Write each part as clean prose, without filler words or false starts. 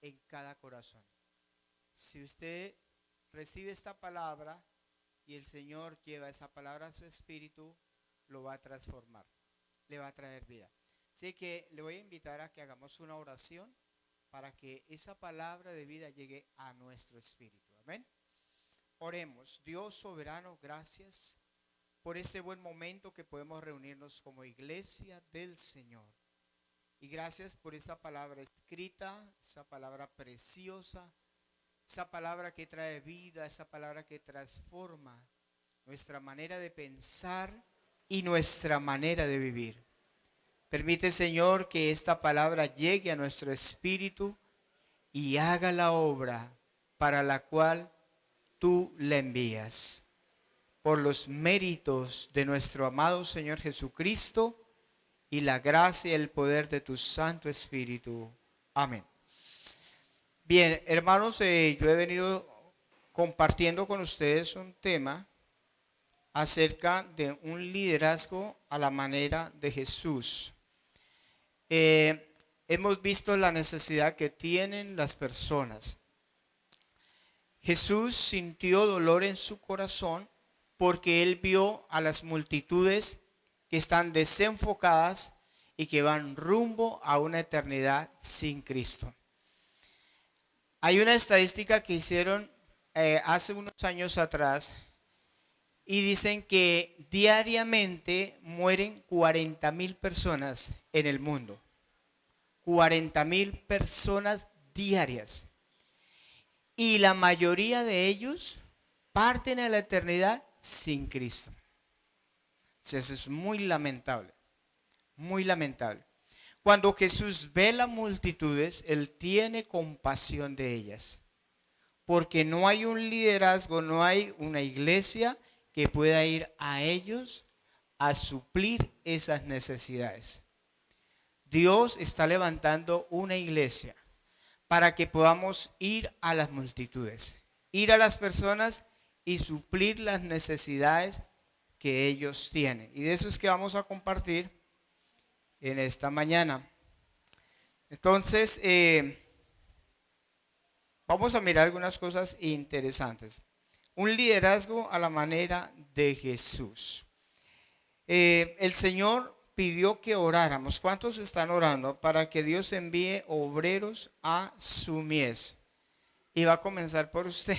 en cada corazón. Si usted recibe esta palabra y el Señor lleva esa palabra a su espíritu, lo va a transformar, le va a traer vida. Así que le voy a invitar a que hagamos una oración para que esa palabra de vida llegue a nuestro espíritu. Amén. Oremos. Dios soberano, gracias por este buen momento que podemos reunirnos como iglesia del Señor. Y gracias por esa palabra escrita, esa palabra preciosa, esa palabra que trae vida, esa palabra que transforma nuestra manera de pensar y nuestra manera de vivir. Permite, Señor, que esta palabra llegue a nuestro espíritu y haga la obra para la cual tú la envías. Por los méritos de nuestro amado Señor Jesucristo y la gracia y el poder de tu Santo Espíritu. Amén. Bien, hermanos, yo he venido compartiendo con ustedes un tema acerca de un liderazgo a la manera de Jesús. Hemos visto la necesidad que tienen las personas. Jesús sintió dolor en su corazón porque él vio a las multitudes que están desenfocadas y que van rumbo a una eternidad sin Cristo. Hay una estadística que hicieron hace unos años atrás y dicen que diariamente mueren 40,000 personas en el mundo. 40,000 personas diarias. Y la mayoría de ellos parten a la eternidad sin Cristo. Eso es muy lamentable, muy lamentable. Cuando Jesús ve las multitudes, Él tiene compasión de ellas. Porque no hay un liderazgo, no hay una iglesia que pueda ir a ellos a suplir esas necesidades. Dios está levantando una iglesia para que podamos ir a las multitudes, ir a las personas y suplir las necesidades que ellos tienen. Y de eso es que vamos a compartir en esta mañana. Entonces, vamos a mirar algunas cosas interesantes. Un liderazgo a la manera de Jesús. El Señor pidió que oráramos. ¿Cuántos están orando para que Dios envíe obreros a su mies? Y va a comenzar por usted.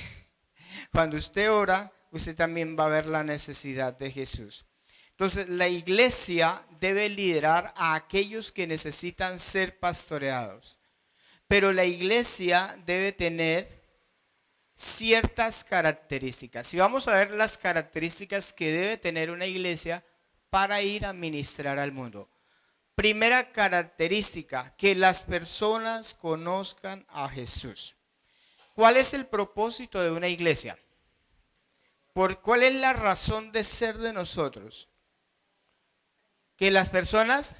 Cuando usted ora, usted también va a ver la necesidad de Jesús. Entonces, la iglesia debe liderar a aquellos que necesitan ser pastoreados. Pero la iglesia debe tener ciertas características. Y vamos a ver las características que debe tener una iglesia para ir a ministrar al mundo. Primera característica, que las personas conozcan a Jesús. ¿Cuál es el propósito de una iglesia? ¿Cuál es la razón de ser de nosotros? Que las personas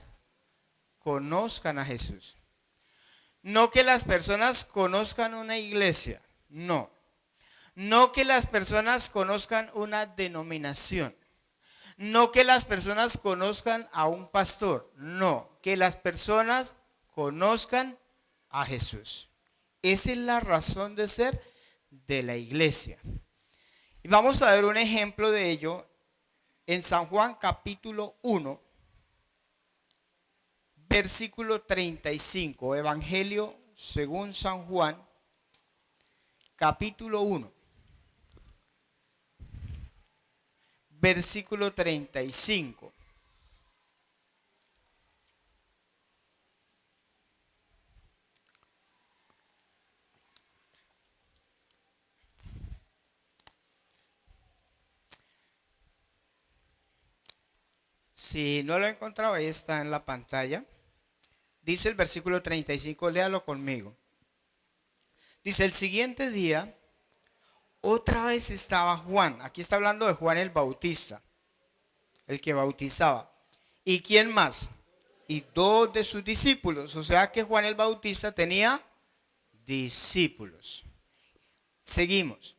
conozcan a Jesús. No que las personas conozcan una iglesia, no. No que las personas conozcan una denominación. No que las personas conozcan a un pastor, no. Que las personas conozcan a Jesús. Esa es la razón de ser de la iglesia. Y vamos a ver un ejemplo de ello en San Juan capítulo 1. Versículo 35, Evangelio según San Juan, capítulo 1, versículo 35. Si no lo he encontrado, ahí está en la pantalla. Dice el versículo 35, léalo conmigo. Dice, el siguiente día, otra vez estaba Juan. Aquí está hablando de Juan el Bautista, el que bautizaba. ¿Y quién más? Y dos de sus discípulos. O sea que Juan el Bautista tenía discípulos. Seguimos.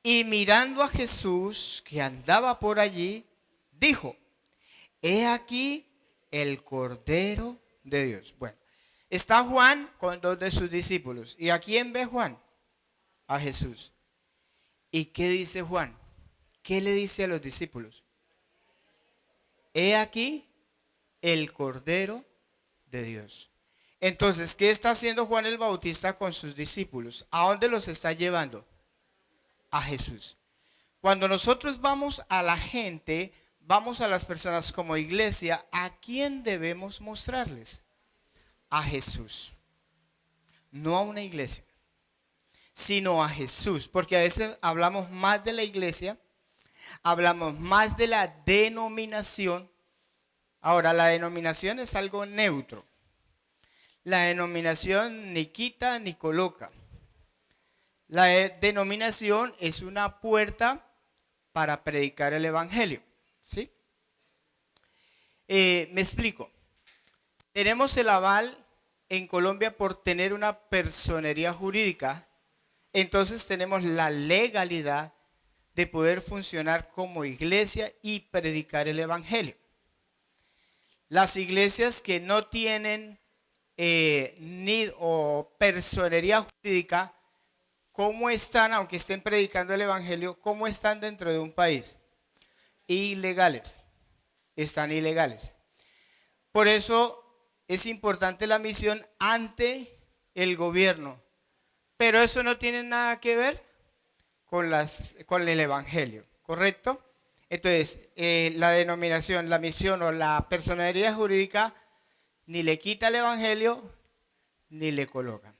Y mirando a Jesús que andaba por allí, dijo, he aquí el Cordero de Dios. Bueno, Está Juan con dos de sus discípulos. ¿Y a quién ve Juan? A Jesús. ¿Y qué dice Juan? ¿Qué le dice a los discípulos? He aquí el Cordero de Dios. Entonces, ¿qué está haciendo Juan el Bautista con sus discípulos? ¿A dónde los está llevando? A Jesús. Cuando nosotros vamos a la gente, vamos a las personas como iglesia, ¿a quién debemos mostrarles? A Jesús. No a una iglesia, sino a Jesús. Porque a veces hablamos más de la iglesia, hablamos más de la denominación. Ahora, la denominación es algo neutro. La denominación ni quita ni coloca. La denominación es una puerta para predicar el evangelio. ¿Sí? Me explico. Tenemos el aval en Colombia por tener una personería jurídica. Entonces tenemos la legalidad de poder funcionar como iglesia y predicar el evangelio. Las iglesias que no tienen personería jurídica, ¿cómo están, aunque estén predicando el evangelio, cómo están dentro de un país? Ilegales. Están ilegales. Por eso es importante la misión ante el gobierno. Pero eso no tiene nada que ver con el evangelio, ¿correcto? Entonces, la denominación, la misión o la personería jurídica ni le quita el evangelio ni le coloca.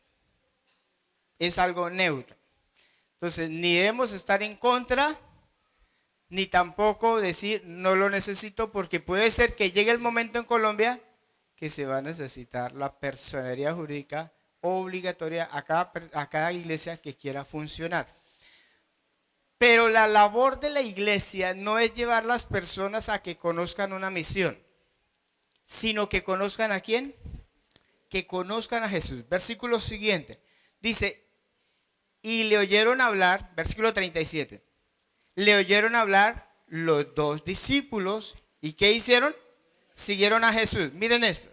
Es algo neutro. Entonces, ni debemos estar en contra, ni tampoco decir no lo necesito, porque puede ser que llegue el momento en Colombia que se va a necesitar la personería jurídica obligatoria a cada iglesia que quiera funcionar. Pero la labor de la iglesia no es llevar a las personas a que conozcan una misión, sino que conozcan a quién, que conozcan a Jesús. Versículo siguiente, dice, y le oyeron hablar, versículo 37, le oyeron hablar los dos discípulos, ¿y qué hicieron? Siguieron a Jesús. Miren esto.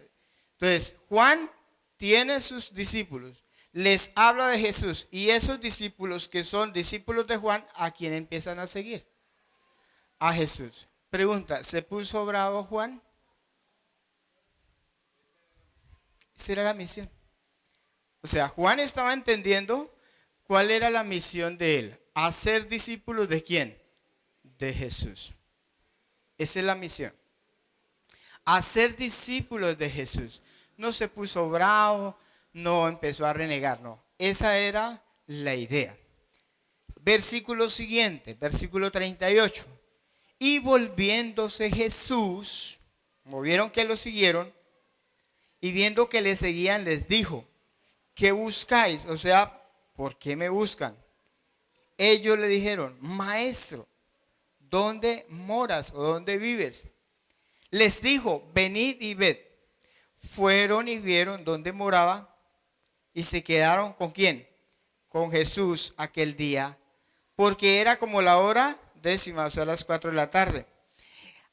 Entonces, Juan tiene sus discípulos, les habla de Jesús, y esos discípulos que son discípulos de Juan, ¿a quién empiezan a seguir? A Jesús. Pregunta, ¿se puso bravo Juan? Esa era la misión. O sea, Juan estaba entendiendo cuál era la misión de él. Hacer discípulos de quién? De Jesús. Esa es la misión. Hacer discípulos de Jesús. No se puso bravo, no empezó a renegar, no. Esa era la idea. Versículo siguiente, versículo 38. Y volviéndose Jesús, como vieron que lo siguieron, y viendo que le seguían, les dijo, ¿qué buscáis? O sea, ¿por qué me buscan? Ellos le dijeron, maestro, ¿dónde moras o dónde vives? Les dijo, venid y ved. Fueron y vieron dónde moraba y se quedaron ¿con quién? Con Jesús aquel día, porque era como la hora 10:00, o sea, las 4 de la tarde.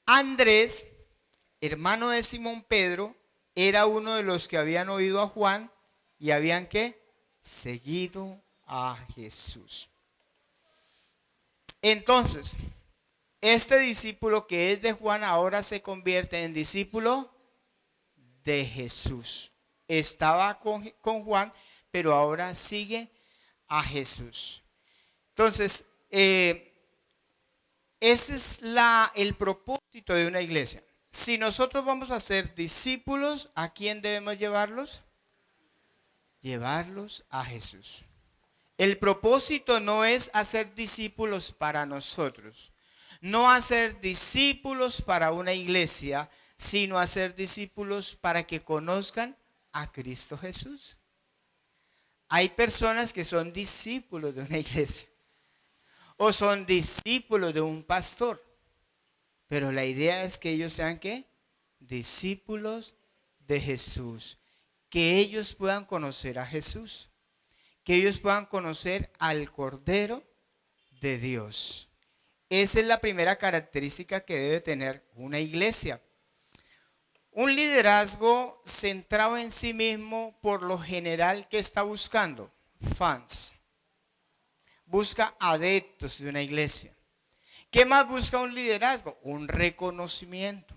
Andrés, hermano de Simón Pedro, era uno de los que habían oído a Juan y habían ¿qué? Seguido a Jesús. Entonces, este discípulo que es de Juan ahora se convierte en discípulo de Jesús. Estaba con Juan, pero ahora sigue a Jesús. Entonces, ese es el propósito de una iglesia. Si nosotros vamos a ser discípulos, ¿a quién debemos llevarlos? Llevarlos a Jesús. El propósito no es hacer discípulos para nosotros, no hacer discípulos para una iglesia, sino hacer discípulos para que conozcan a Cristo Jesús. Hay personas que son discípulos de una iglesia o son discípulos de un pastor, pero la idea es que ellos sean ¿qué? Discípulos de Jesús, que ellos puedan conocer a Jesús, que ellos puedan conocer al Cordero de Dios. Esa es la primera característica que debe tener una iglesia. Un liderazgo centrado en sí mismo, por lo general, ¿qué está buscando? Fans. Busca adeptos de una iglesia. ¿Qué más busca un liderazgo? Un reconocimiento.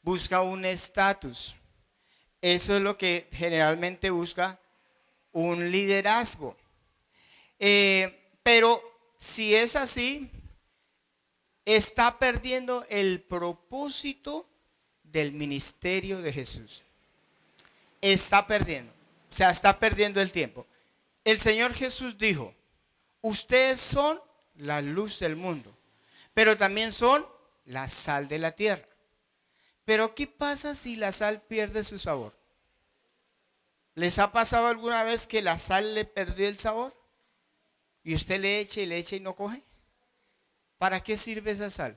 Busca un estatus. Eso es lo que generalmente busca un liderazgo. Pero si es así, está perdiendo el propósito del ministerio de Jesús. Está perdiendo. O sea, está perdiendo el tiempo. El Señor Jesús dijo, ustedes son la luz del mundo, pero también son la sal de la tierra. Pero ¿qué pasa si la sal pierde su sabor? ¿Les ha pasado alguna vez que la sal le perdió el sabor? Y usted le echa y no coge. ¿Para qué sirve esa sal?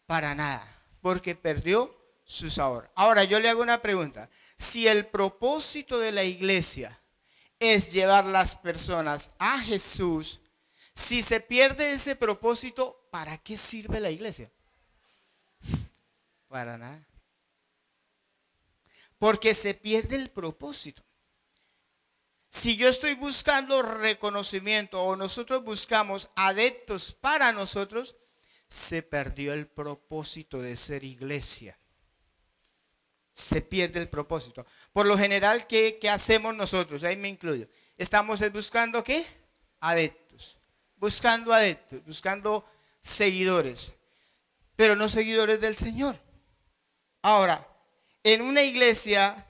Para nada, porque perdió su sabor. Ahora yo le hago una pregunta. Si el propósito de la iglesia es llevar las personas a Jesús, si se pierde ese propósito, ¿para qué sirve la iglesia? Para nada. Porque se pierde el propósito. Si yo estoy buscando reconocimiento o nosotros buscamos adeptos para nosotros, se perdió el propósito de ser iglesia. Se pierde el propósito. Por lo general, ¿qué hacemos nosotros? Ahí me incluyo. Estamos buscando ¿qué? Adeptos. Buscando adeptos, buscando seguidores, pero no seguidores del Señor. Ahora, en una iglesia,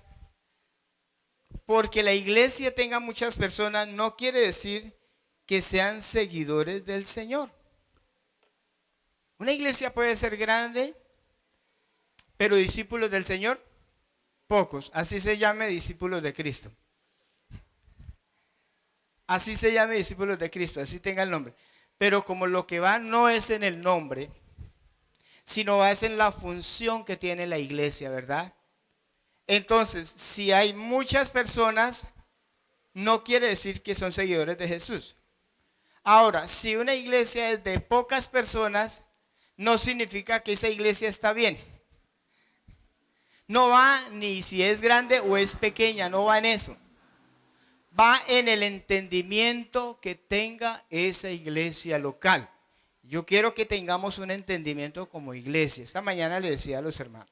porque la iglesia tenga muchas personas, no quiere decir que sean seguidores del Señor. Una iglesia puede ser grande, pero discípulos del Señor, pocos. Así se llame discípulos de Cristo. Así se llame discípulos de Cristo, así tenga el nombre. Pero como lo que va no es en el nombre, sino va es en la función que tiene la iglesia, ¿verdad? Entonces, si hay muchas personas, no quiere decir que son seguidores de Jesús. Ahora, si una iglesia es de pocas personas, no significa que esa iglesia está bien. No va ni si es grande o es pequeña, no va en eso. Va en el entendimiento que tenga esa iglesia local. Yo quiero que tengamos un entendimiento como iglesia. Esta mañana le decía a los hermanos,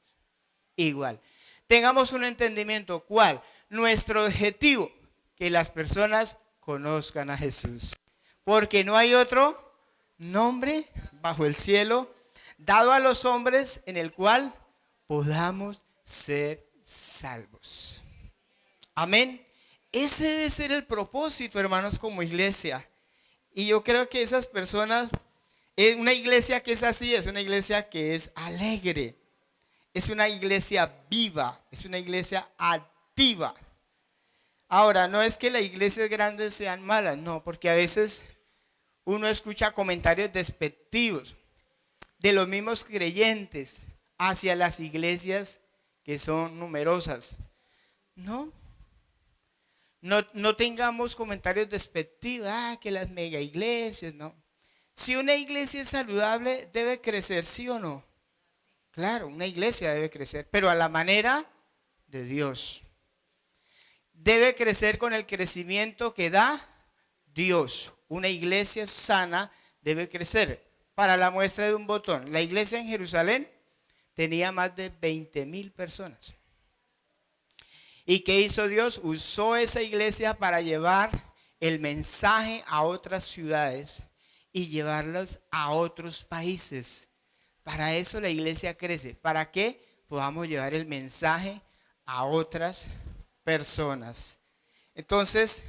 igual. Tengamos un entendimiento, ¿cuál? Nuestro objetivo, que las personas conozcan a Jesús. Porque no hay otro nombre bajo el cielo dado a los hombres en el cual podamos ser salvos. Amén. Ese debe ser el propósito, hermanos, como iglesia. Y yo creo que esas personas, una iglesia que es así, es una iglesia que es alegre. Es una iglesia viva, es una iglesia activa. Ahora, no es que las iglesias grandes sean malas, no, porque a veces uno escucha comentarios despectivos de los mismos creyentes hacia las iglesias que son numerosas. No tengamos comentarios despectivos, que las mega iglesias, no. Si una iglesia es saludable, debe crecer, ¿sí o no? Claro, una iglesia debe crecer, pero a la manera de Dios. Debe crecer con el crecimiento que da Dios. Una iglesia sana debe crecer. Para la muestra de un botón, la iglesia en Jerusalén tenía más de 20,000 personas. ¿Y qué hizo Dios? Usó esa iglesia para llevar el mensaje a otras ciudades y llevarlos a otros países. Para eso la iglesia crece. ¿Para qué? Podamos llevar el mensaje a otras personas. Entonces,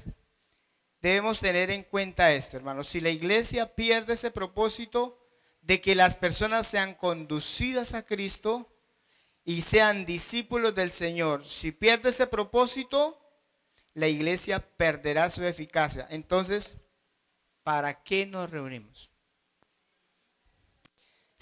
debemos tener en cuenta esto, hermanos. Si la iglesia pierde ese propósito de que las personas sean conducidas a Cristo y sean discípulos del Señor, si pierde ese propósito, la iglesia perderá su eficacia. Entonces, ¿para qué nos reunimos?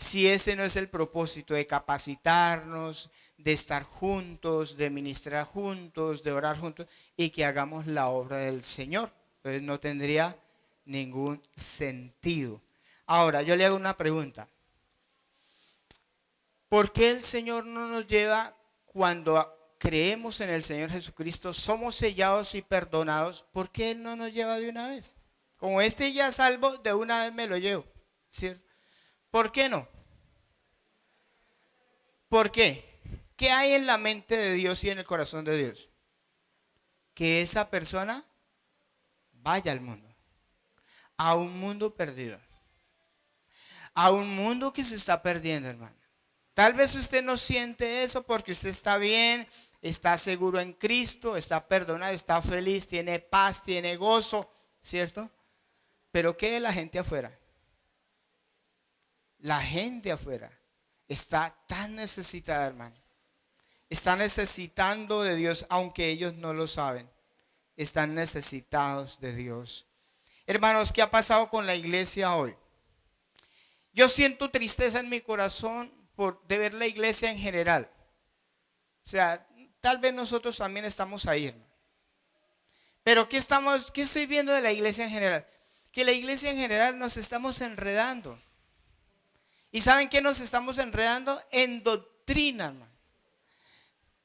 Si ese no es el propósito de capacitarnos, de estar juntos, de ministrar juntos, de orar juntos y que hagamos la obra del Señor. Entonces no tendría ningún sentido. Ahora, yo le hago una pregunta. ¿Por qué el Señor no nos lleva cuando creemos en el Señor Jesucristo, somos sellados y perdonados, ¿por qué Él no nos lleva de una vez? Como este ya salvo, de una vez me lo llevo, ¿cierto? ¿Por qué no? ¿Por qué? ¿Qué hay en la mente de Dios y en el corazón de Dios? Que esa persona vaya al mundo, a un mundo perdido, a un mundo que se está perdiendo, hermano. Tal vez usted no siente eso porque usted está bien, está seguro en Cristo, está perdonado, está feliz, tiene paz, tiene gozo, ¿cierto? Pero ¿qué de la gente afuera? La gente afuera está tan necesitada, hermano. Está necesitando de Dios, aunque ellos no lo saben. Están necesitados de Dios. Hermanos, ¿qué ha pasado con la iglesia hoy? Yo siento tristeza en mi corazón de ver la iglesia en general. O sea, tal vez nosotros también estamos ahí, hermano. Pero ¿qué estoy viendo de la iglesia en general? Que la iglesia en general nos estamos enredando. ¿Y saben qué nos estamos enredando? En doctrina, hermano.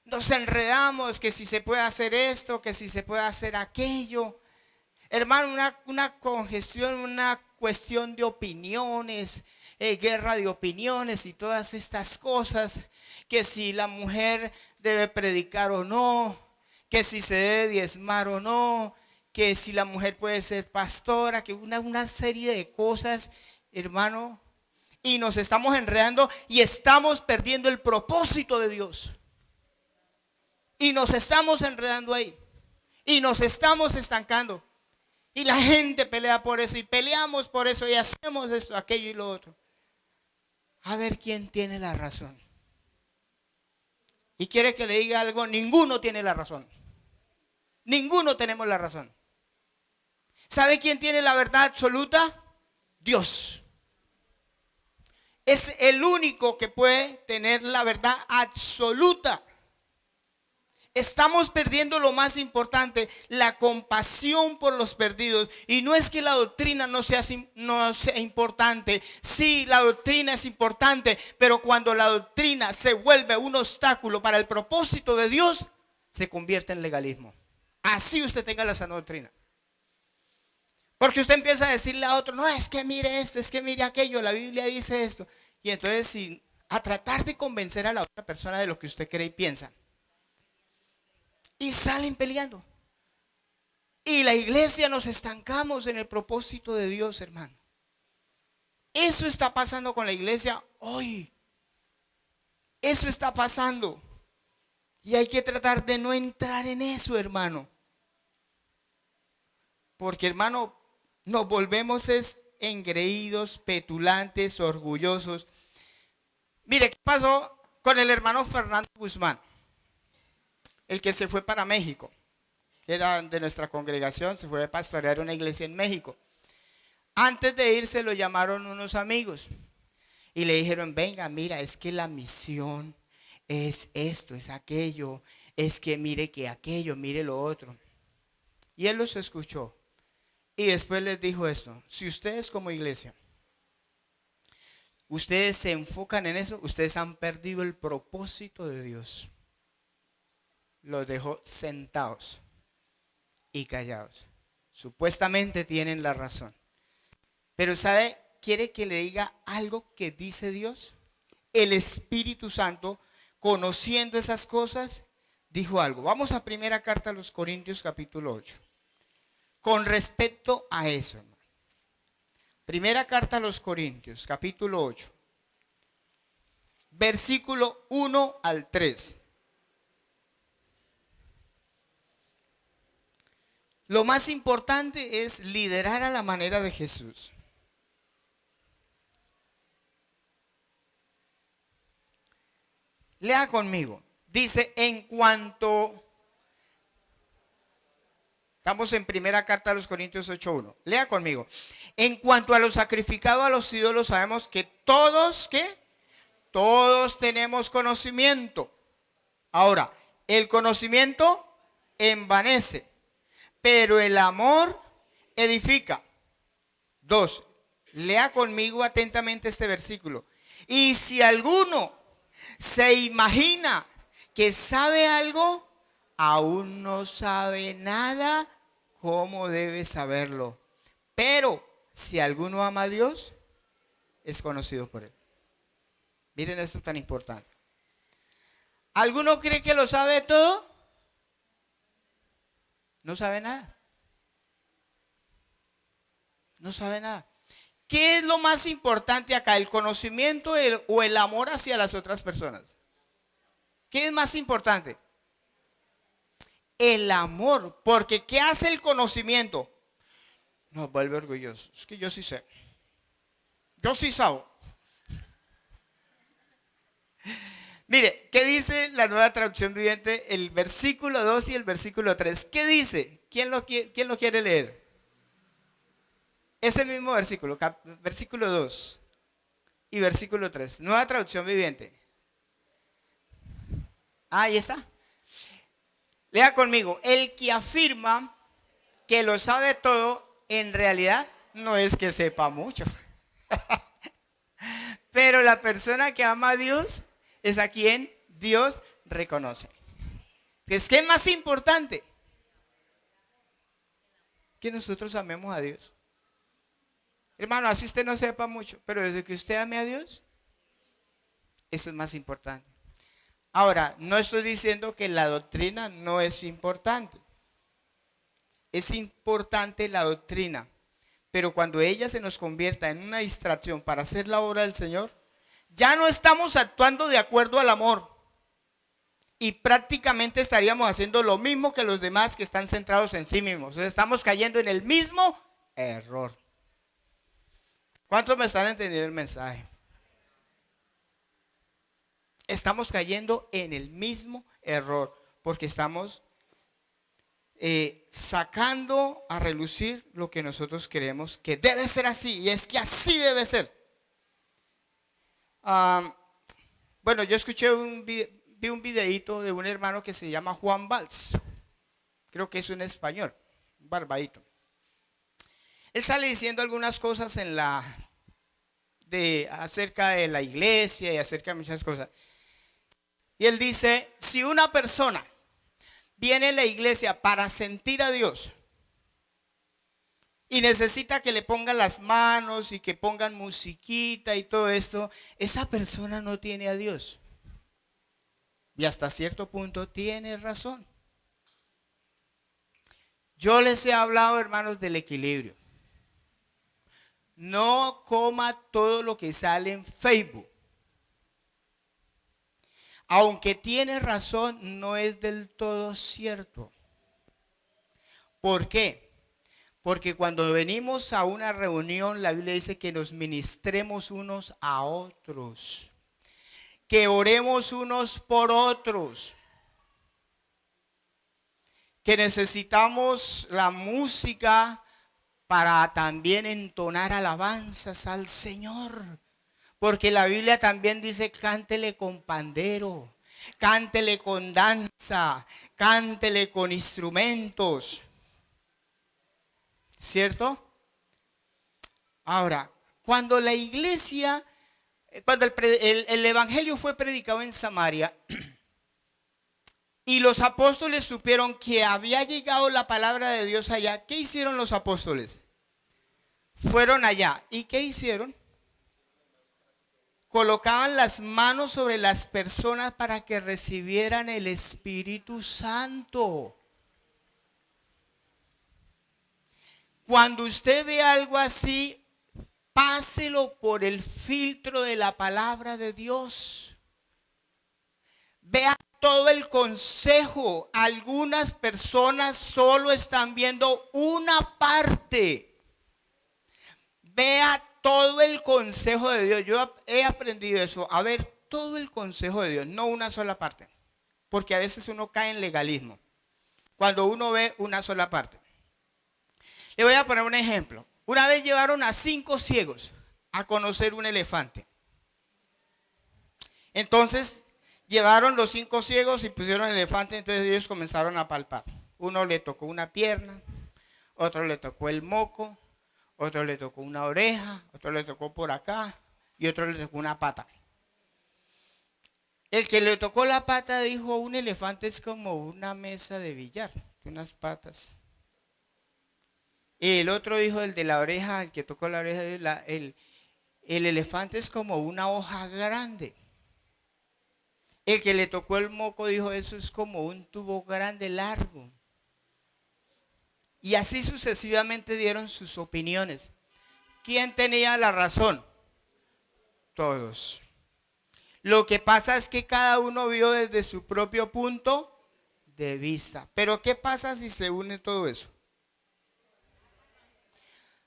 Nos enredamos que si se puede hacer esto, que si se puede hacer aquello. Hermano, una congestión, una cuestión de opiniones, guerra de opiniones y todas estas cosas. Que si la mujer debe predicar o no, que si se debe diezmar o no, que si la mujer puede ser pastora, que una serie de cosas, hermano. Y nos estamos enredando y estamos perdiendo el propósito de Dios. Y nos estamos enredando ahí. Y nos estamos estancando. Y la gente pelea por eso. Y peleamos por eso. Y hacemos esto, aquello y lo otro. A ver quién tiene la razón. Y quiere que le diga algo. Ninguno tiene la razón. Ninguno tenemos la razón. ¿Sabe quién tiene la verdad absoluta? Dios. Es el único que puede tener la verdad absoluta. Estamos perdiendo lo más importante, la compasión por los perdidos. Y no es que la doctrina no sea importante. Sí, la doctrina es importante, pero cuando la doctrina se vuelve un obstáculo para el propósito de Dios, se convierte en legalismo. Así usted tenga la sana doctrina. Porque usted empieza a decirle a otro, no, es que mire esto, es que mire aquello, la Biblia dice esto. Y entonces a tratar de convencer a la otra persona de lo que usted cree y piensa. Y salen peleando. Y la iglesia nos estancamos en el propósito de Dios, hermano. Eso está pasando con la iglesia hoy. Eso está pasando. Y hay que tratar de no entrar en eso, hermano. Porque, hermano, nos volvemos engreídos, petulantes, orgullosos. Mire, ¿qué pasó con el hermano Fernando Guzmán? El que se fue para México, que era de nuestra congregación, se fue a pastorear una iglesia en México. Antes de irse lo llamaron unos amigos y le dijeron, venga, mira, es que la misión es esto, es aquello, es que mire que aquello, mire lo otro. Y él los escuchó y después les dijo esto: si ustedes como iglesia, ustedes se enfocan en eso, ustedes han perdido el propósito de Dios. Los dejó sentados y callados. Supuestamente tienen la razón. Pero ¿sabe? ¿Quiere que le diga algo que dice Dios? El Espíritu Santo, conociendo esas cosas, dijo algo. Vamos a primera carta a los Corintios capítulo 8. Con respecto a eso, hermano. Primera carta a los Corintios capítulo 8. Versículo 1 al 3. Lo más importante es liderar a la manera de Jesús. Lea conmigo. Dice, en cuanto... Estamos en primera carta a los Corintios 8:1. Lea conmigo. En cuanto a lo sacrificado a los ídolos, sabemos que todos, ¿qué? Todos tenemos conocimiento. Ahora, el conocimiento envanece, pero el amor edifica. 2. Lea conmigo atentamente este versículo. Y si alguno se imagina que sabe algo, aún no sabe nada como debe saberlo. Pero si alguno ama a Dios, es conocido por él. Miren esto tan importante. ¿Alguno cree que lo sabe todo? No sabe nada. No sabe nada. ¿Qué es lo más importante acá? ¿El conocimiento o el amor hacia las otras personas? ¿Qué es más importante? El amor. Porque ¿qué hace el conocimiento? Nos vuelve orgullosos. Es que yo sí sé. Yo sí sabo. Mire, ¿qué dice la Nueva Traducción Viviente? El versículo 2 y el versículo 3. ¿Qué dice? ¿Quién lo quiere leer? Ese mismo versículo, versículo 2 y versículo 3. Nueva Traducción Viviente. Ahí está. Lea conmigo. El que afirma que lo sabe todo, en realidad no es que sepa mucho. Pero la persona que ama a Dios es a quien Dios reconoce. ¿Qué es más importante? Que nosotros amemos a Dios. Hermano, así usted no sepa mucho, pero desde que usted ame a Dios, eso es más importante. Ahora, no estoy diciendo que la doctrina no es importante. Es importante la doctrina, pero cuando ella se nos convierta en una distracción para hacer la obra del Señor, ya no estamos actuando de acuerdo al amor. Y prácticamente estaríamos haciendo lo mismo que los demás que están centrados en sí mismos. Estamos cayendo en el mismo error. ¿Cuántos me están entendiendo el mensaje? Estamos cayendo en el mismo error porque estamos sacando a relucir lo que nosotros creemos que debe ser así, y es que así debe ser. Bueno, yo escuché vi un videíto de un hermano que se llama Juan Valls. Creo que es un español, un barbadito. Él sale diciendo algunas cosas acerca de la iglesia y acerca de muchas cosas. Y él dice, si una persona viene a la iglesia para sentir a Dios y necesita que le pongan las manos y que pongan musiquita y todo esto, esa persona no tiene a Dios. Y hasta cierto punto tiene razón. Yo les he hablado, hermanos, del equilibrio. No coma todo lo que sale en Facebook. Aunque tiene razón, no es del todo cierto. ¿Por qué? Porque cuando venimos a una reunión, la Biblia dice que nos ministremos unos a otros, que oremos unos por otros, que necesitamos la música para también entonar alabanzas al Señor. Porque la Biblia también dice, cántele con pandero, cántele con danza, cántele con instrumentos. ¿Cierto? Ahora, cuando la iglesia, cuando el evangelio fue predicado en Samaria y los apóstoles supieron que había llegado la palabra de Dios allá, ¿qué hicieron los apóstoles? Fueron allá. ¿Y qué hicieron? Colocaban las manos sobre las personas para que recibieran el Espíritu Santo. Cuando usted ve algo así, páselo por el filtro de la palabra de Dios. Vea todo el consejo. Algunas personas solo están viendo una parte. Vea todo el consejo de Dios. Yo he aprendido eso, a ver todo el consejo de Dios, no una sola parte. Porque a veces uno cae en legalismo cuando uno ve una sola parte. Le voy a poner un ejemplo. Una vez llevaron a 5 ciegos a conocer un elefante. Entonces llevaron los 5 ciegos y pusieron el elefante, entonces ellos comenzaron a palpar. Uno le tocó una pierna, otro le tocó el moco, otro le tocó una oreja, otro le tocó por acá y otro le tocó una pata. El que le tocó la pata dijo, un elefante es como una mesa de billar, unas patas. Y el otro dijo, el de la oreja, el que tocó la oreja, el elefante es como una hoja grande. El que le tocó el moco dijo, eso es como un tubo grande, largo. Y así sucesivamente dieron sus opiniones. ¿Quién tenía la razón? Todos. Lo que pasa es que cada uno vio desde su propio punto de vista. Pero ¿qué pasa si se une todo eso?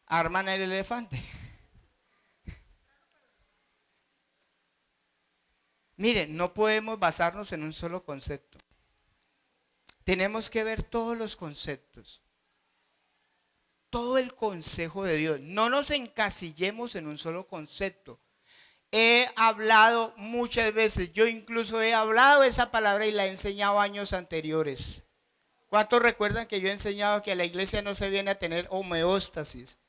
Arman el elefante. Miren, no podemos basarnos en un solo concepto. Tenemos que ver todos los conceptos. Todo el consejo de Dios. No nos encasillemos en un solo concepto. He hablado muchas veces, yo incluso he hablado esa palabra y la he enseñado años anteriores. ¿Cuántos recuerdan que yo he enseñado que a la iglesia no se viene a tener homeostasis?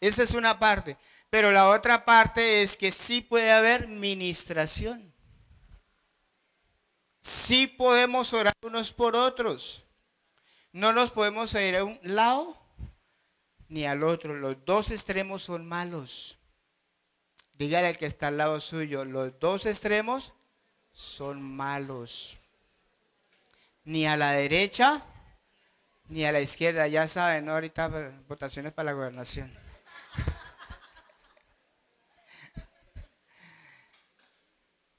Esa es una parte, pero la otra parte es que sí puede haber ministración. Sí podemos orar unos por otros. No nos podemos ir a un lado ni al otro. Los dos extremos son malos. Dígale al que está al lado suyo, los dos extremos son malos. Ni a la derecha, ni a la izquierda. Ya saben, ¿no? Ahorita votaciones para la gobernación.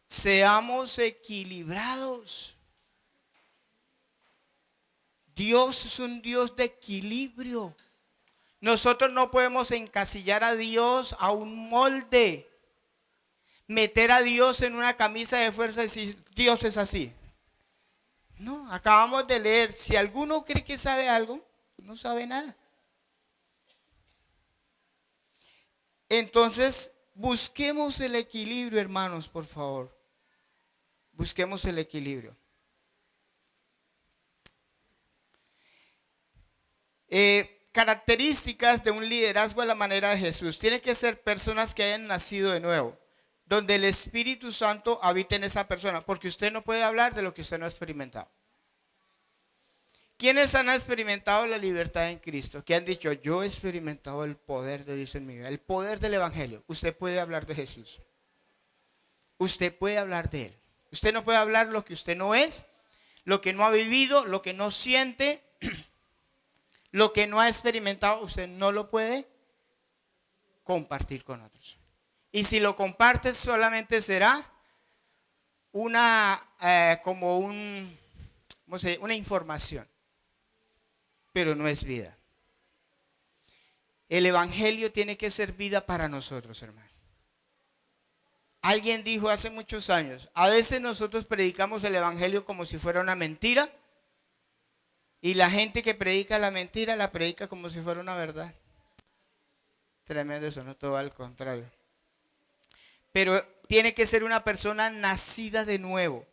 Seamos equilibrados. Dios es un Dios de equilibrio. Nosotros no podemos encasillar a Dios a un molde. Meter a Dios en una camisa de fuerza y decir, Dios es así. No, acabamos de leer, si alguno cree que sabe algo, no sabe nada. Entonces, busquemos el equilibrio, hermanos, por favor. Busquemos el equilibrio. Características de un liderazgo a la manera de Jesús. Tiene que ser personas que hayan nacido de nuevo, donde el Espíritu Santo habite en esa persona, porque usted no puede hablar de lo que usted no ha experimentado. ¿Quiénes han experimentado la libertad en Cristo? Que han dicho, yo he experimentado el poder de Dios en mi vida, el poder del Evangelio. Usted puede hablar de Jesús. Usted puede hablar de Él. Usted no puede hablar lo que usted no es, lo que no ha vivido, lo que no siente, lo que no ha experimentado. Usted no lo puede compartir con otros. Y si lo comparte solamente será una una información, pero no es vida. El Evangelio tiene que ser vida para nosotros, hermano. Alguien dijo hace muchos años, a veces nosotros predicamos el Evangelio como si fuera una mentira, y la gente que predica la mentira la predica como si fuera una verdad. Tremendo eso, no todo al contrario. Pero tiene que ser una persona nacida de nuevo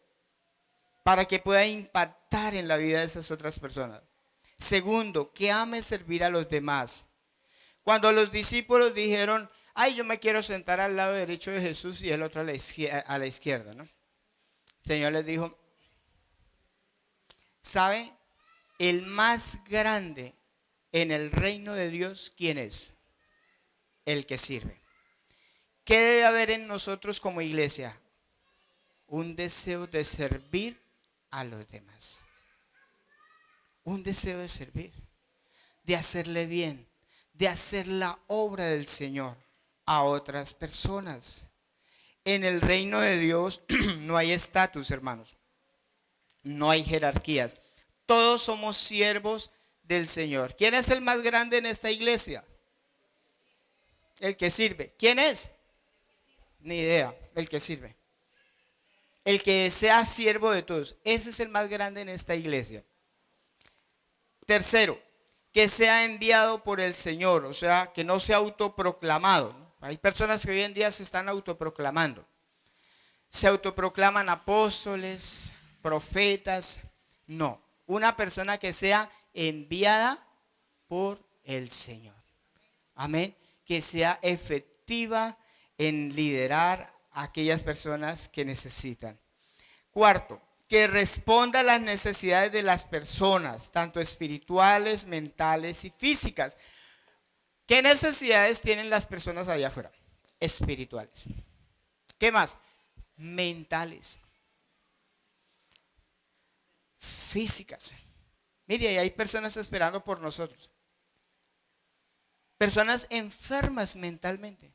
para que pueda impactar en la vida de esas otras personas. Segundo, que ame servir a los demás. Cuando los discípulos dijeron, ay, yo me quiero sentar al lado derecho de Jesús y el otro a la izquierda, ¿no? El Señor les dijo, ¿sabe? El más grande en el reino de Dios, ¿quién es? El que sirve. ¿Qué debe haber en nosotros como iglesia? Un deseo de servir a los demás. Un deseo de servir, de hacerle bien, de hacer la obra del Señor a otras personas. En el reino de Dios no hay estatus, hermanos. No hay jerarquías. Todos somos siervos del Señor. ¿Quién es el más grande en esta iglesia? El que sirve. ¿Quién es? Ni idea. El que sirve. El que sea siervo de todos. Ese es el más grande en esta iglesia. Tercero, que sea enviado por el Señor. O sea, que no sea autoproclamado. Hay personas que hoy en día se están autoproclamando. Se autoproclaman apóstoles, profetas. No. Una persona que sea enviada por el Señor. Amén. Que sea efectiva en liderar a aquellas personas que necesitan. Cuarto, que responda a las necesidades de las personas, tanto espirituales, mentales y físicas. ¿Qué necesidades tienen las personas allá afuera? Espirituales. ¿Qué más? Mentales. Físicas. Mire, ahí hay personas esperando por nosotros. Personas enfermas mentalmente.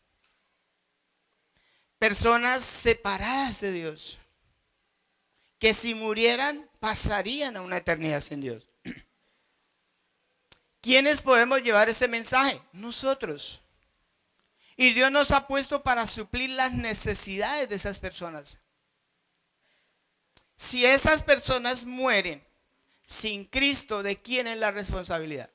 Personas separadas de Dios. Que si murieran, pasarían a una eternidad sin Dios. ¿Quiénes podemos llevar ese mensaje? Nosotros. Y Dios nos ha puesto para suplir las necesidades de esas personas. Si esas personas mueren sin Cristo, ¿de quién es la responsabilidad?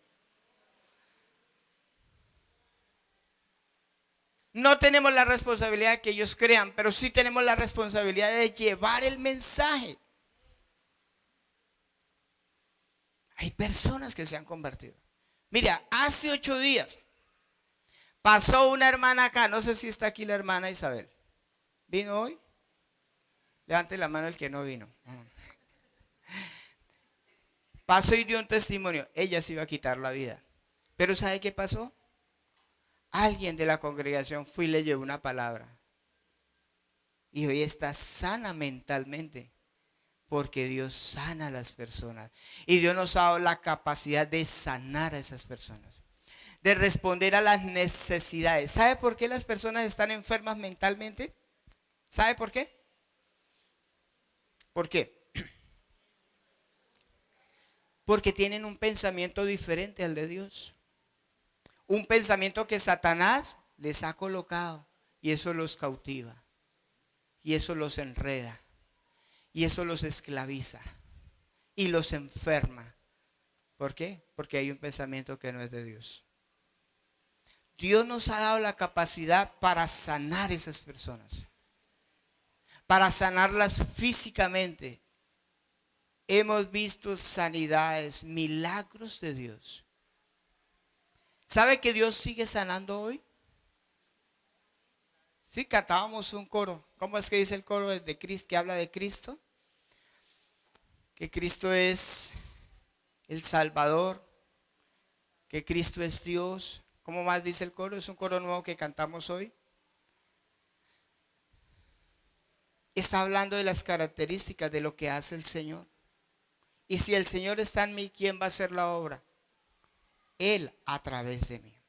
No tenemos la responsabilidad de que ellos crean, pero sí tenemos la responsabilidad de llevar el mensaje. Hay personas que se han convertido. Mira, hace 8 días pasó una hermana acá, no sé si está aquí la hermana Isabel. ¿Vino hoy? Levante la mano el que no vino. Pasó y dio un testimonio. Ella se iba a quitar la vida. Pero ¿sabe qué pasó? Alguien de la congregación fue y le llevó una palabra. Y hoy está sana mentalmente. Porque Dios sana a las personas. Y Dios nos ha dado la capacidad de sanar a esas personas. De responder a las necesidades. ¿Sabe por qué las personas están enfermas mentalmente? ¿Sabe por qué? ¿Por qué? Porque tienen un pensamiento diferente al de Dios. Un pensamiento que Satanás les ha colocado. Y eso los cautiva. Y eso los enreda. Y eso los esclaviza. Y los enferma. ¿Por qué? Porque hay un pensamiento que no es de Dios. Dios nos ha dado la capacidad para sanar esas personas. Para sanarlas físicamente. Hemos visto sanidades, milagros de Dios. ¿Sabe que Dios sigue sanando hoy? Sí, cantábamos un coro. ¿Cómo es que dice el coro de Cristo, que habla de Cristo? Que Cristo es el Salvador, que Cristo es Dios. ¿Cómo más dice el coro? Es un coro nuevo que cantamos hoy. Está hablando de las características de lo que hace el Señor. Y si el Señor está en mí, ¿quién va a hacer la obra? Él a través de mí.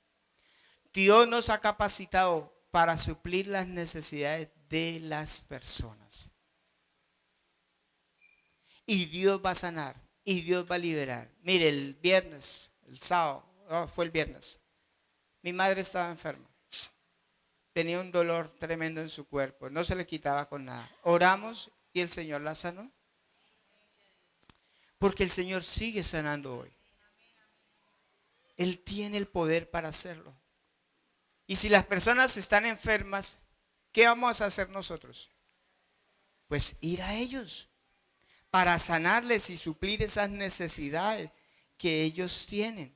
Dios nos ha capacitado para suplir las necesidades de las personas. Y Dios va a sanar. Y Dios va a liberar. Mire, el viernes, el sábado, fue el viernes. Mi madre estaba enferma. Tenía un dolor tremendo en su cuerpo. No se le quitaba con nada. Oramos y el Señor la sanó. Porque el Señor sigue sanando hoy. Él tiene el poder para hacerlo. Y si las personas están enfermas, ¿qué vamos a hacer nosotros? Pues ir a ellos para sanarles y suplir esas necesidades que ellos tienen.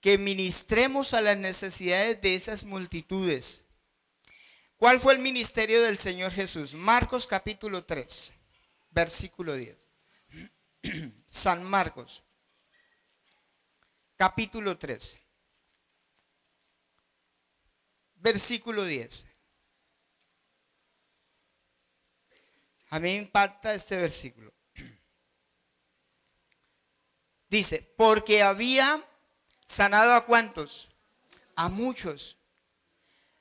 Que ministremos a las necesidades de esas multitudes. ¿Cuál fue el ministerio del Señor Jesús? Marcos capítulo 3, versículo 10. San Marcos, capítulo 3, versículo 10. A mí me impacta este versículo. Dice, porque había sanado ¿a cuántos? A muchos.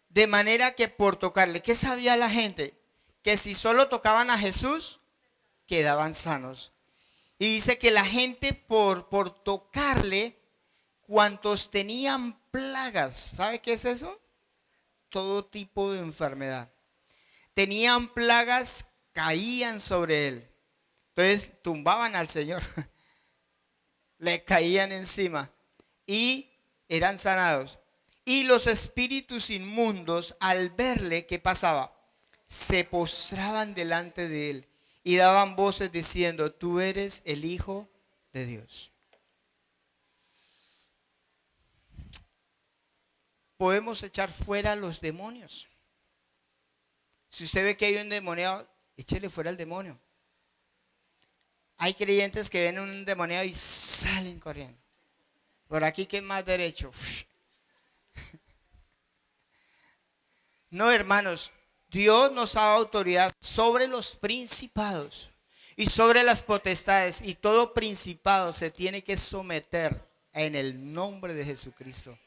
De manera que por tocarle, ¿qué sabía la gente? Que si solo tocaban a Jesús, quedaban sanos. Y dice que la gente por tocarle, cuantos tenían plagas, ¿sabe qué es eso? Todo tipo de enfermedad. Tenían plagas, caían sobre él. Entonces tumbaban al Señor. Le caían encima. Y eran sanados. Y los espíritus inmundos, al verle, ¿qué pasaba? Se postraban delante de él y daban voces diciendo, tú eres el Hijo de Dios. podemos echar fuera los demonios. Si usted ve que hay un demoniado, échele fuera al demonio. Hay creyentes que ven un demoniado y salen corriendo. Por aquí que es más derecho. No, hermanos, Dios nos ha dado autoridad sobre los principados y sobre las potestades, y todo principado se tiene que someter en el nombre de Jesucristo.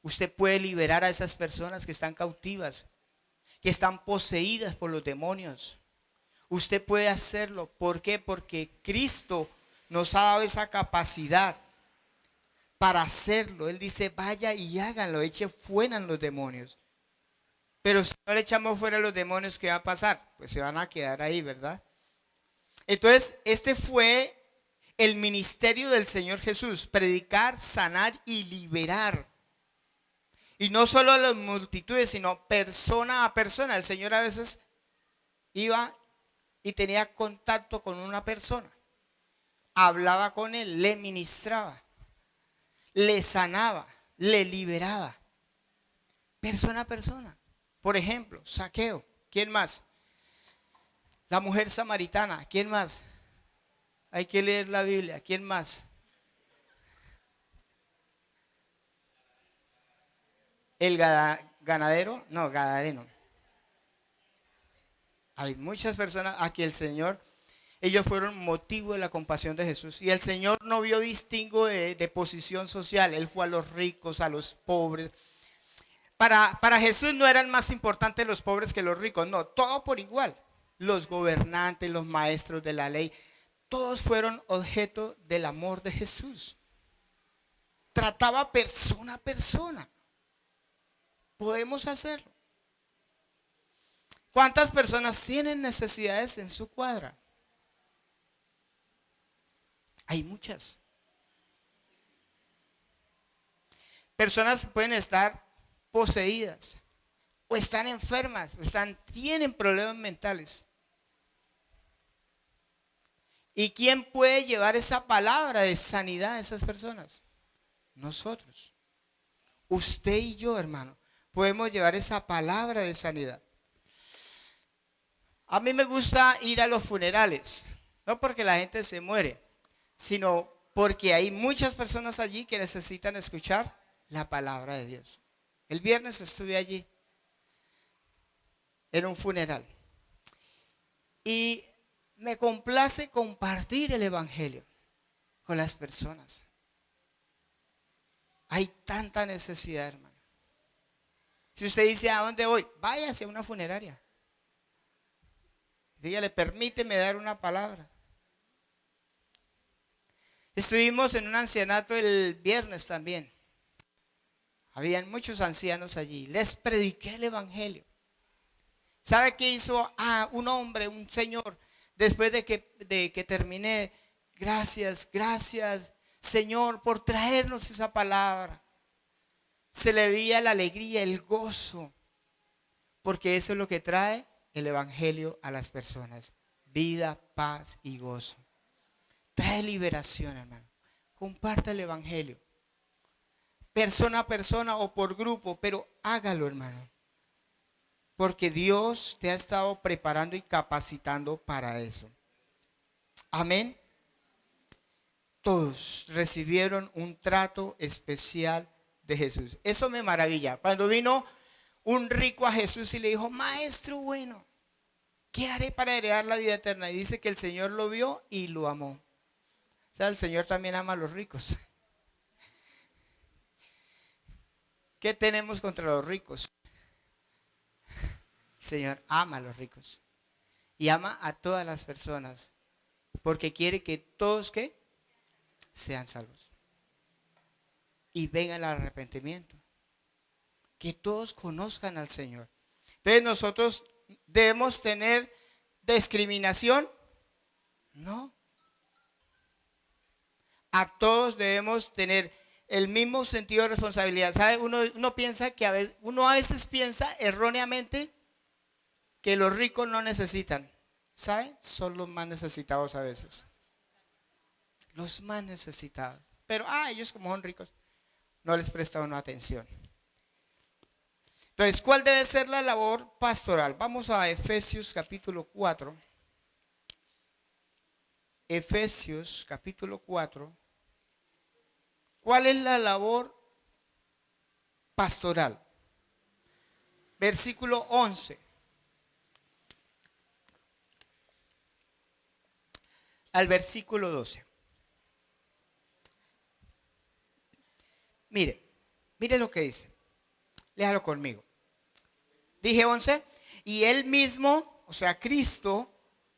Usted puede liberar a esas personas que están cautivas, que están poseídas por los demonios. Usted puede hacerlo. ¿Por qué? Porque Cristo nos ha dado esa capacidad para hacerlo. Él dice, vaya y háganlo, eche fuera los demonios. Pero si no le echamos fuera los demonios, ¿qué va a pasar? Pues se van a quedar ahí, ¿verdad? Entonces, este fue el ministerio del Señor Jesús: predicar, sanar y liberar. Y no solo a las multitudes, sino persona a persona. El Señor a veces iba y tenía contacto con una persona, hablaba con él, le ministraba, le sanaba, le liberaba, persona a persona. Por ejemplo, Zaqueo. ¿Quién más? La mujer samaritana. ¿Quién más? Hay que leer la Biblia. ¿Quién más? El ganadero. No, gadareno. Hay muchas personas aquí el Señor, ellos fueron motivo de la compasión de Jesús. Y el Señor no vio distingo de posición social. Él fue a los ricos, a los pobres. Para Jesús no eran más importantes los pobres que los ricos. No, todo por igual. Los gobernantes, los maestros de la ley, todos fueron objeto del amor de Jesús. Trataba persona a persona. Podemos hacerlo. ¿Cuántas personas tienen necesidades en su cuadra? Hay muchas. Personas pueden estar poseídas, o están enfermas, tienen problemas mentales. ¿Y quién puede llevar esa palabra de sanidad a esas personas? Nosotros. Usted y yo, hermano, podemos llevar esa palabra de sanidad. A mí me gusta ir a los funerales, no porque la gente se muere, sino porque hay muchas personas allí que necesitan escuchar la palabra de Dios. El viernes estuve allí en un funeral y me complace compartir el evangelio con las personas. Hay tanta necesidad, hermano. Si usted dice, ¿a dónde voy? Váyase a una funeraria. Dígale, permíteme dar una palabra. Estuvimos en un ancianato el viernes también. Habían muchos ancianos allí. Les prediqué el evangelio. ¿Sabe qué hizo un hombre, un señor, después de que terminé? Gracias, gracias, Señor, por traernos esa palabra. Se le veía la alegría, el gozo, porque eso es lo que trae el evangelio a las personas: vida, paz y gozo. Trae liberación, hermano. Comparta el evangelio, persona a persona o por grupo, pero hágalo, hermano, porque Dios te ha estado preparando y capacitando para eso. Amén. Todos recibieron un trato especial de Jesús. Eso me maravilla. Cuando vino un rico a Jesús y le dijo: maestro bueno, ¿qué haré para heredar la vida eterna? Y dice que el Señor lo vio y lo amó. O sea, el Señor también ama a los ricos. ¿Qué tenemos contra los ricos? El Señor ama a los ricos y ama a todas las personas, porque quiere que todos ¿qué? Sean salvos y vengan al arrepentimiento, que todos conozcan al Señor. Entonces, nosotros debemos tener discriminación, no. A todos debemos tener el mismo sentido de responsabilidad. ¿Sabe? Uno piensa que uno a veces piensa erróneamente que los ricos no necesitan. ¿Sabe? Son los más necesitados a veces. Los más necesitados. Pero ellos como son ricos, no les presta uno atención. Entonces, ¿cuál debe ser la labor pastoral? Vamos a Efesios capítulo 4. Efesios capítulo 4. ¿Cuál es la labor pastoral? Versículo 11 al versículo 12. Mire lo que dice. Léalo conmigo. Dije 11. Y él mismo, o sea, Cristo,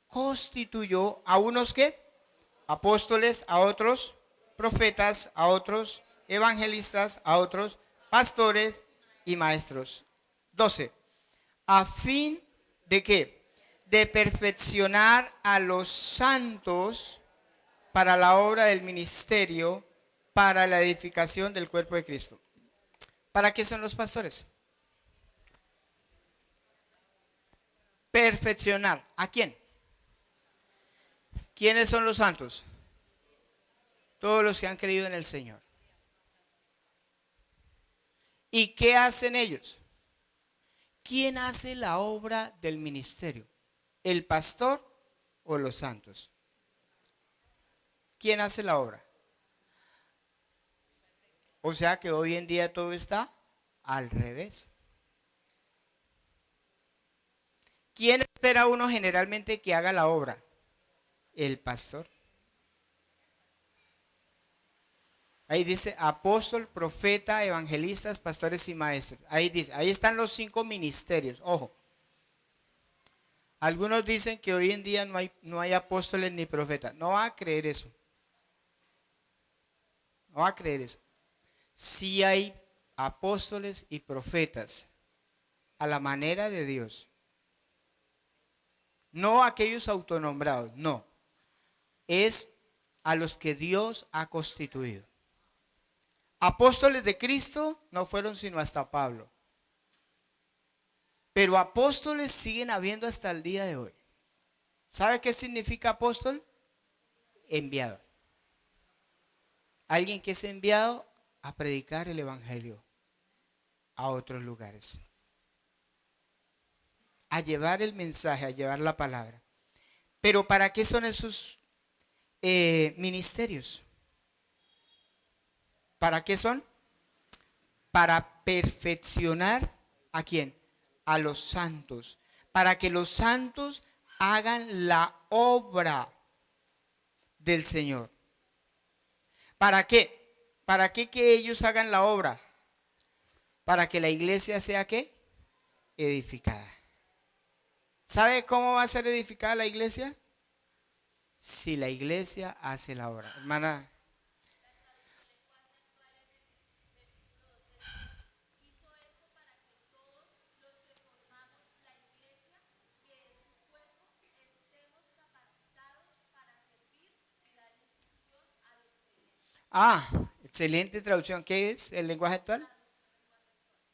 constituyó a unos que apóstoles, a otros profetas, a otros evangelistas, a otros pastores y maestros. 12. A fin de qué? De perfeccionar a los santos para la obra del ministerio, para la edificación del cuerpo de Cristo. ¿Para qué son los pastores? Perfeccionar. ¿A quién? ¿Quiénes son los santos? Todos los que han creído en el Señor. ¿Y qué hacen ellos? ¿Quién hace la obra del ministerio? ¿El pastor o los santos? ¿Quién hace la obra? O sea que hoy en día todo está al revés. ¿Quién espera uno generalmente que haga la obra? El pastor. Ahí dice apóstol, profeta, evangelistas, pastores y maestros. Ahí dice, ahí están los 5 ministerios. Ojo. Algunos dicen que hoy en día no hay apóstoles ni profetas. No va a creer eso. No va a creer eso. Sí hay apóstoles y profetas a la manera de Dios. No aquellos autonombrados, no. Es a los que Dios ha constituido. Apóstoles de Cristo no fueron sino hasta Pablo. Pero apóstoles siguen habiendo hasta el día de hoy. ¿Sabe qué significa apóstol? Enviado. Alguien que es enviado a predicar el evangelio a otros lugares. A llevar el mensaje, a llevar la palabra. Pero ¿para qué son esos ministerios? ¿Para qué son? Para perfeccionar ¿a quién? A los santos. Para que los santos hagan la obra del Señor. ¿Para qué? ¿Para qué que ellos hagan la obra? Para que la iglesia sea ¿qué? Edificada. ¿Sabe cómo va a ser edificada la iglesia? Si la iglesia hace la obra. Hermana. Ah, excelente traducción. ¿Qué es el lenguaje actual?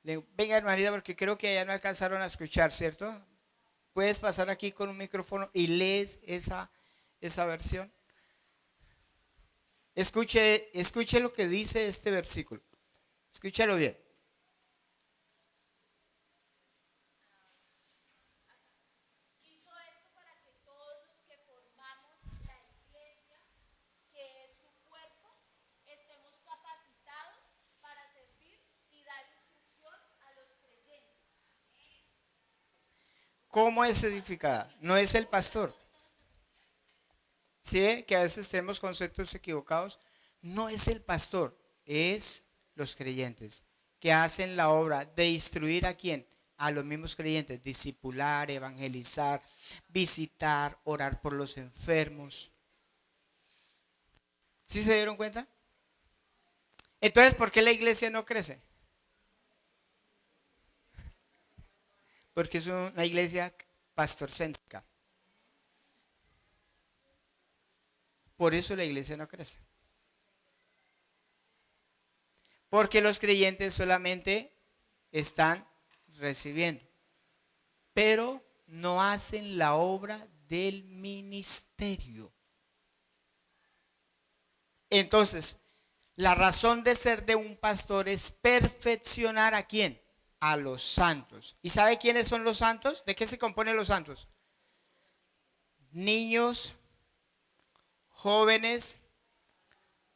Venga, hermanita, porque creo que allá no alcanzaron a escuchar, ¿cierto? Puedes pasar aquí con un micrófono y lees esa versión. Escuche lo que dice este versículo. Escúchalo bien. ¿Cómo es edificada? No es el pastor. ¿Sí? Que a veces tenemos conceptos equivocados. No es el pastor, es los creyentes que hacen la obra de instruir a quién, a los mismos creyentes, discipular, evangelizar, visitar, orar por los enfermos. ¿Sí se dieron cuenta? Entonces, ¿por qué la iglesia no crece? Porque es una iglesia pastorcéntrica. Por eso la iglesia no crece. Porque los creyentes solamente están recibiendo, pero no hacen la obra del ministerio. Entonces, la razón de ser de un pastor es perfeccionar ¿a quién? a los santos. ¿Y sabe quiénes son los santos? ¿De qué se componen los santos? Niños, jóvenes,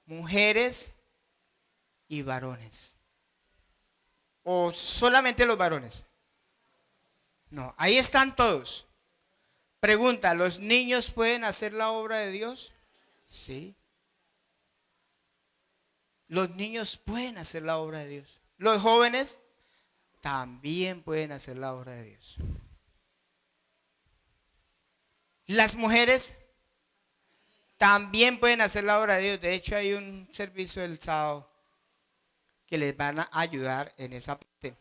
mujeres y varones. ¿O solamente los varones? No, ahí están todos. Pregunta, ¿los niños pueden hacer la obra de Dios? Sí. Los niños pueden hacer la obra de Dios. Los jóvenes también pueden hacer la obra de Dios. Las mujeres también pueden hacer la obra de Dios. De hecho, hay un servicio del sábado que les van a ayudar en esa parte.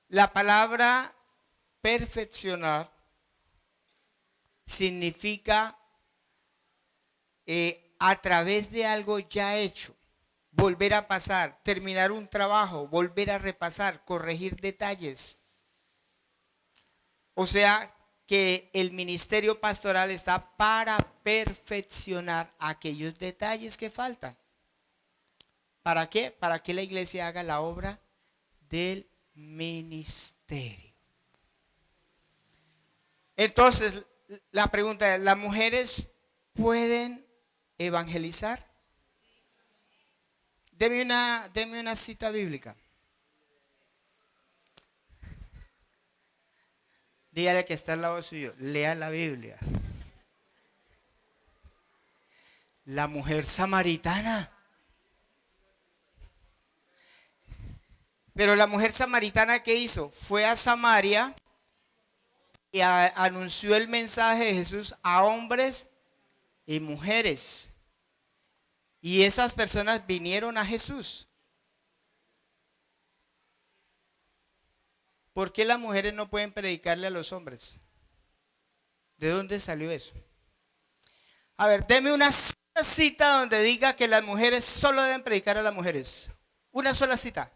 La palabra perfeccionar significa a través de algo ya hecho, volver a pasar, terminar un trabajo, volver a repasar, corregir detalles. O sea que el ministerio pastoral está para perfeccionar aquellos detalles que faltan. ¿Para qué? Para que la iglesia haga la obra del ministerio. Entonces, la pregunta es, ¿las mujeres pueden evangelizar? Deme una cita bíblica. Dígale que está al lado suyo, lea la Biblia. La mujer samaritana. Pero la mujer samaritana, ¿qué hizo? Fue a Samaria y anunció el mensaje de Jesús a hombres y mujeres. Y esas personas vinieron a Jesús. ¿Por qué las mujeres no pueden predicarle a los hombres? ¿De dónde salió eso? A ver, deme una cita donde diga que las mujeres solo deben predicar a las mujeres. Una sola cita.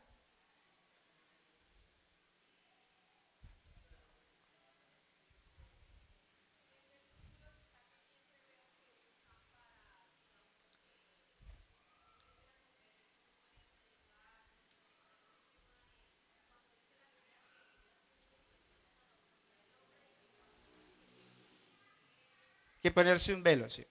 Que ponerse un velo, sí.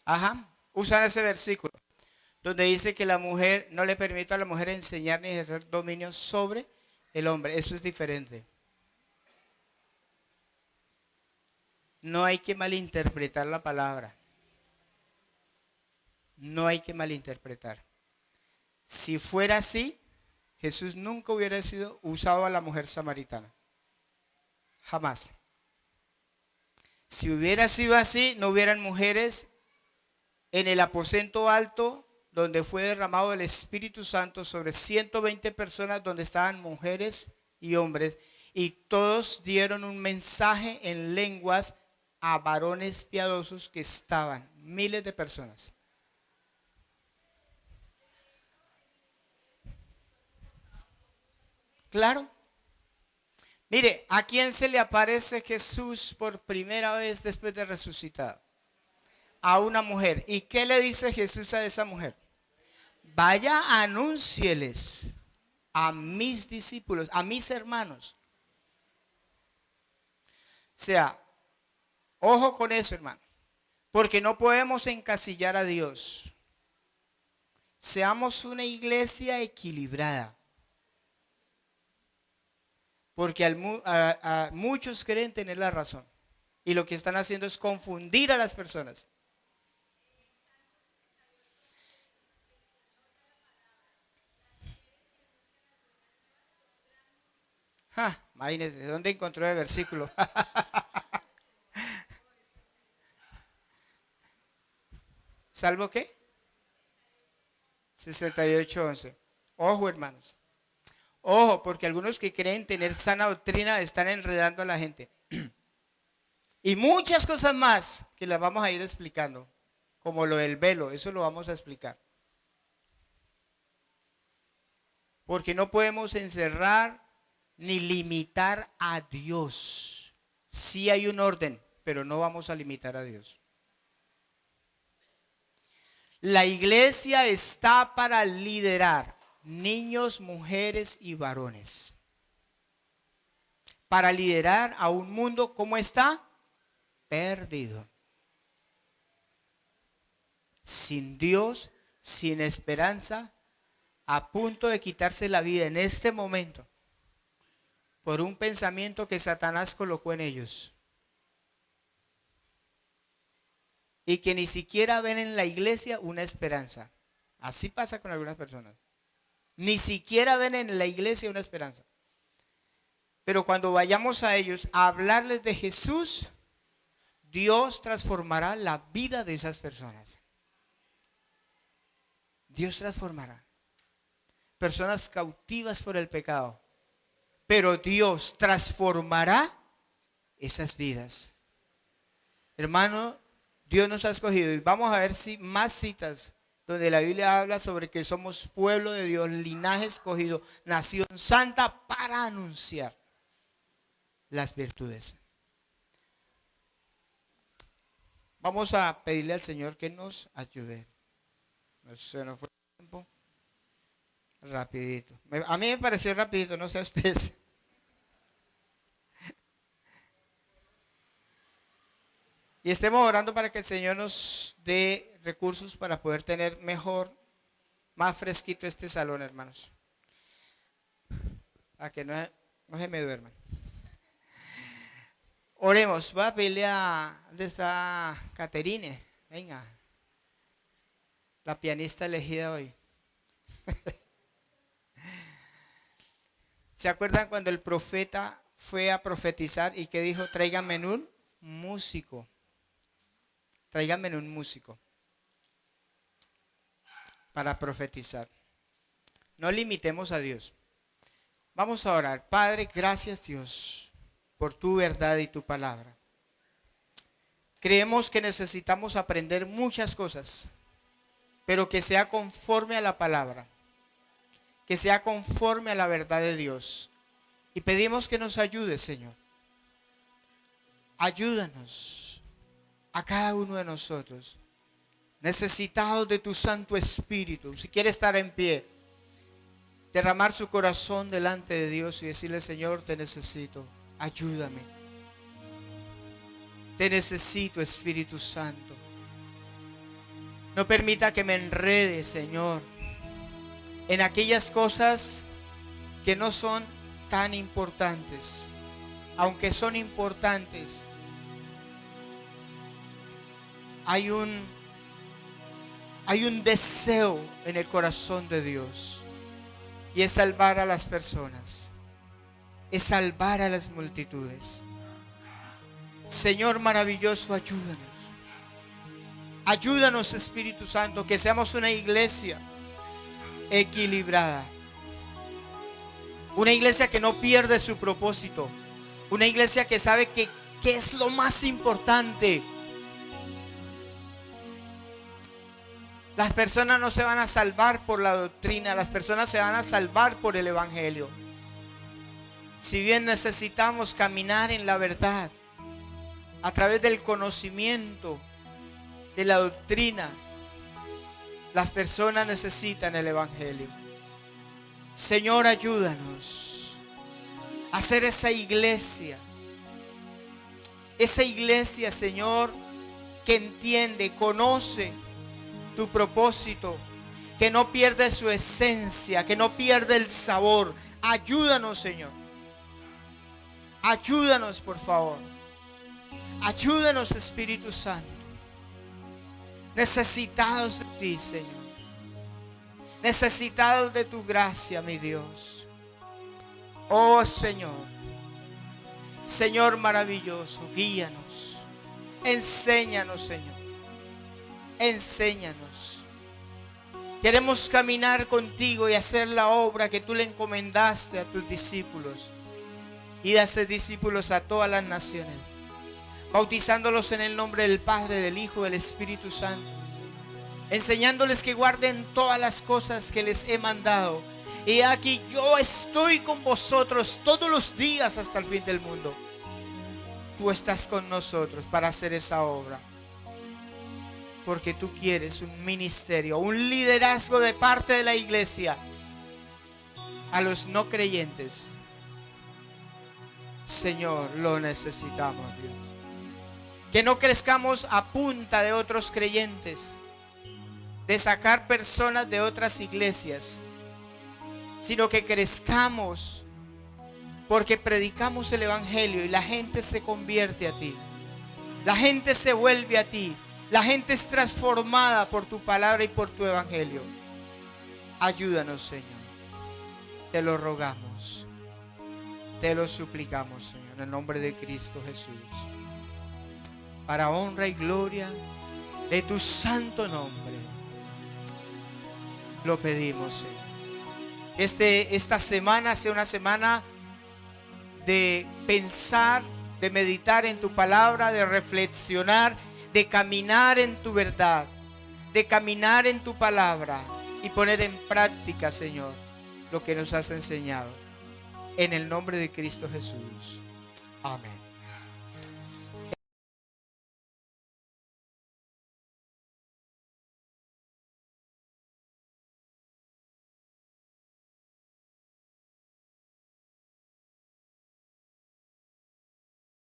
Ajá, usan ese versículo donde dice que la mujer no le permite a la mujer enseñar ni ejercer dominio sobre el hombre. Eso es diferente. No hay que malinterpretar la palabra. No hay que malinterpretar. Si fuera así, Jesús nunca hubiera sido usado a la mujer samaritana. Jamás. Si hubiera sido así, no hubieran mujeres en el aposento alto donde fue derramado el Espíritu Santo sobre 120 personas, donde estaban mujeres y hombres, y todos dieron un mensaje en lenguas a varones piadosos que estaban, miles de personas. Claro. Mire, ¿a quién se le aparece Jesús por primera vez después de resucitado? A una mujer. ¿Y qué le dice Jesús a esa mujer? Vaya, anúncieles a mis discípulos, a mis hermanos. O sea, ojo con eso, hermano, porque no podemos encasillar a Dios. Seamos una iglesia equilibrada. Porque muchos creen tener la razón. Y lo que están haciendo es confundir a las personas. Imagínense, ¿de dónde encontró el versículo? ¿Salvo qué? 68:11. Ojo, hermanos. Ojo, porque algunos que creen tener sana doctrina están enredando a la gente. Y muchas cosas más que las vamos a ir explicando, como lo del velo, eso lo vamos a explicar. Porque no podemos encerrar ni limitar a Dios. Sí hay un orden, pero no vamos a limitar a Dios. La iglesia está para liderar niños, mujeres y varones. Para liderar a un mundo, ¿cómo está? Perdido. Sin Dios, sin esperanza, a punto de quitarse la vida en este momento por un pensamiento que Satanás colocó en ellos. Y que ni siquiera ven en la iglesia una esperanza. Así pasa con algunas personas. Ni siquiera ven en la iglesia una esperanza. Pero cuando vayamos a ellos a hablarles de Jesús, Dios transformará la vida de esas personas. Dios transformará. Personas cautivas por el pecado. Pero Dios transformará esas vidas. Hermano, Dios nos ha escogido. Y vamos a ver si más citas donde la Biblia habla sobre que somos pueblo de Dios, linaje escogido, nación santa para anunciar las virtudes. Vamos a pedirle al Señor que nos ayude. Se nos fue el tiempo. Rapidito. A mí me pareció rapidito, no sé a ustedes. Y estemos orando para que el Señor nos dé recursos para poder tener mejor, más fresquito este salón, hermanos. Para que no se me duerman. Oremos. Voy a pedirle a... ¿Dónde está Caterine? Venga. La pianista elegida hoy. ¿Se acuerdan cuando el profeta fue a profetizar y que dijo, tráiganme un músico? Tráiganme un músico para profetizar. No limitemos a Dios. Vamos a orar. Padre, gracias Dios por tu verdad y tu palabra. Creemos que necesitamos aprender muchas cosas, pero que sea conforme a la palabra, que sea conforme a la verdad de Dios. Y pedimos que nos ayude, Señor. Ayúdanos a cada uno de nosotros, necesitados de tu Santo Espíritu. Si quiere estar en pie, derramar su corazón delante de Dios y decirle, Señor, te necesito, ayúdame. Te necesito, Espíritu Santo. No permita que me enrede, Señor, en aquellas cosas que no son tan importantes, aunque son importantes. Hay un deseo en el corazón de Dios, y es salvar a las personas, es salvar a las multitudes. Señor maravilloso, ayúdanos. Ayúdanos, Espíritu Santo, que seamos una iglesia equilibrada, una iglesia que no pierde su propósito, una iglesia que sabe que es lo más importante. Las personas no se van a salvar por la doctrina, las personas se van a salvar por el Evangelio. Si bien necesitamos caminar en la verdad, a través del conocimiento de la doctrina, las personas necesitan el Evangelio. Señor, ayúdanos a ser esa iglesia, Señor, que entiende, conoce tu propósito, que no pierde su esencia, que no pierde el sabor. Ayúdanos, Señor. Ayúdanos, por favor. Ayúdanos, Espíritu Santo. Necesitados de ti, Señor. Necesitados de tu gracia, mi Dios. Oh, Señor. Señor maravilloso, guíanos. Enséñanos, Señor. Enséñanos. Queremos caminar contigo y hacer la obra que tú le encomendaste a tus discípulos, y de hacer discípulos a todas las naciones, bautizándolos en el nombre del Padre, del Hijo, del Espíritu Santo, enseñándoles que guarden todas las cosas que les he mandado. Y aquí yo estoy con vosotros todos los días hasta el fin del mundo. Tú estás con nosotros para hacer esa obra. porque tú quieres un ministerio, un liderazgo de parte de la iglesia a los no creyentes. Señor, lo necesitamos, Dios. Que no crezcamos a punta de otros creyentes, de sacar personas de otras iglesias, sino que crezcamos porque predicamos el evangelio y la gente se convierte a ti. La gente se vuelve a ti. La gente es transformada por tu palabra y por tu evangelio. Ayúdanos, Señor. Te lo rogamos. Te lo suplicamos, Señor, en el nombre de Cristo Jesús. Para honra y gloria de tu santo nombre. Lo pedimos, Señor. Esta semana sea una semana de pensar, de meditar en tu palabra, de reflexionar, de caminar en tu verdad, de caminar en tu palabra y poner en práctica, Señor, lo que nos has enseñado. En el nombre de Cristo Jesús. Amén.